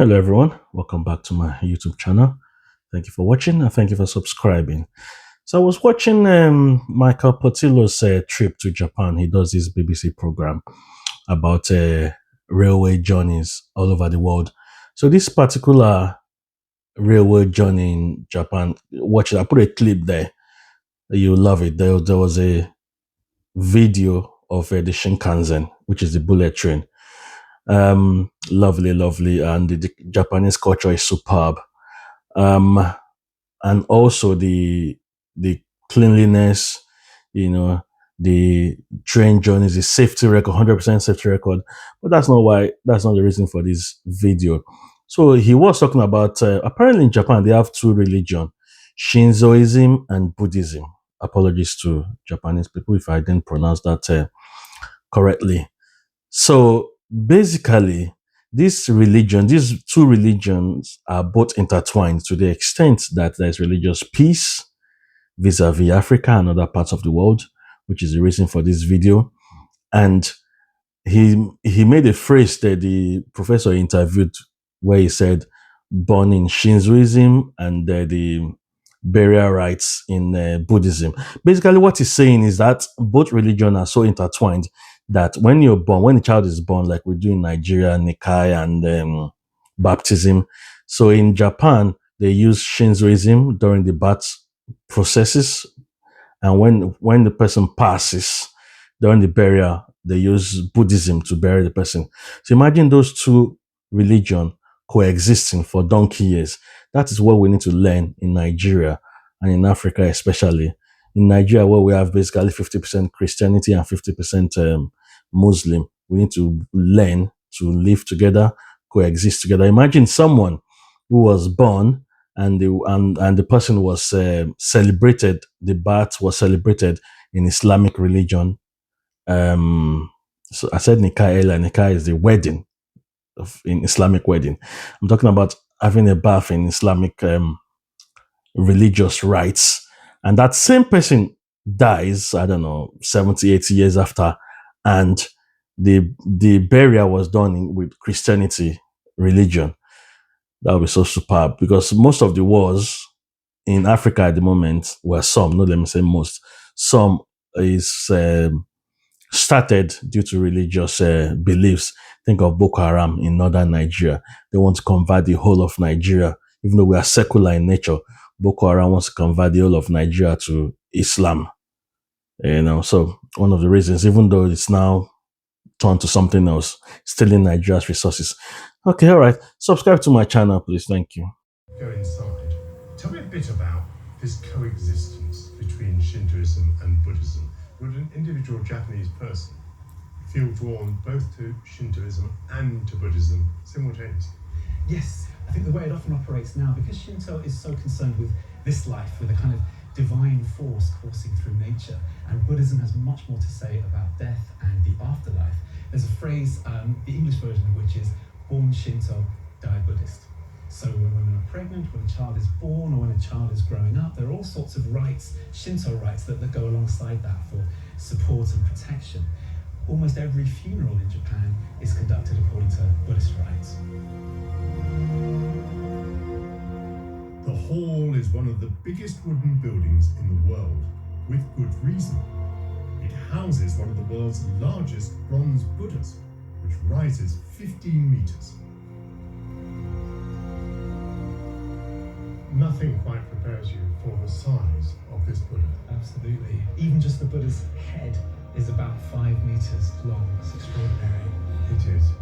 Hello, everyone. Welcome back to my YouTube channel. Thank you for watching and thank you for subscribing. So, I was watching Michael Portillo's trip to Japan. He does this BBC program about railway journeys all over the world. So, this particular railway journey in Japan, watch it. I put a clip there. You'll love it. There was a video of the Shinkansen, which is the bullet train. Lovely, lovely, and the Japanese culture is superb. Um, and also the cleanliness, you know, the train journeys, the safety record, 100% safety record. But that's not why. That's not the reason for this video. So he was talking about apparently in Japan they have two religion, Shinzoism and Buddhism. Apologies to Japanese people if I didn't pronounce that correctly. So basically, these two religions are both intertwined to the extent that there's religious peace vis-a-vis Africa and other parts of the world, which is the reason for this video. And he made a phrase that the professor interviewed where he said, born in Shinzoism and the burial rites in Buddhism. Basically, what he's saying is that both religions are so intertwined that when you're born, when a child is born, like we do in Nigeria, Nikai and baptism. So in Japan, they use Shinzoism during the birth processes, and when the person passes during the burial, they use Buddhism to bury the person. So imagine those two religions coexisting for donkey years. That is what we need to learn in Nigeria and in Africa, especially in Nigeria, where we have basically 50% Christianity and 50% Muslim. We need to learn to live together, coexist together. Imagine someone who was born and the person was celebrated. The birth was celebrated in Islamic religion. So I said nikah earlier. Nikah is the wedding in Islamic wedding. I'm talking about having a bath in Islamic religious rites, and that same person dies. I don't know, 70, 80 years after, and the burial was done with Christianity religion. That would be so superb because most of the wars in Africa at the moment, well, some, no, let me say most, some is started due to religious beliefs. Think of Boko Haram in northern Nigeria. They want to convert the whole of Nigeria, even though we are secular in nature. Boko Haram wants to convert the whole of Nigeria to Islam. So one of the reasons, even though it's now turned to something else, stealing Nigeria's resources. Okay, all right. Subscribe to my channel, please. Thank you. Go inside. Tell me a bit about this coexistence between Shintoism and Buddhism. Would an individual Japanese person feel drawn both to Shintoism and to Buddhism simultaneously? Yes, I think the way it often operates now, because Shinto is so concerned with this life, with a kind of divine force coursing through nature, and Buddhism has much more to say about death and the afterlife. There's a phrase, the English version of which is born Shinto, die Buddhist. So when women are pregnant, when a child is born, or when a child is growing up, there are all sorts of rites, Shinto rites, that go alongside that for support and protection. Almost every funeral in Japan is conducted according to Buddhist rites. The hall is one of the biggest wooden buildings in the world, with good reason. It houses one of the world's largest bronze Buddhas, which rises 15 meters. Nothing quite prepares you for the size of this Buddha. Absolutely. Even just the Buddha's head is about 5 meters long. It's extraordinary. It is.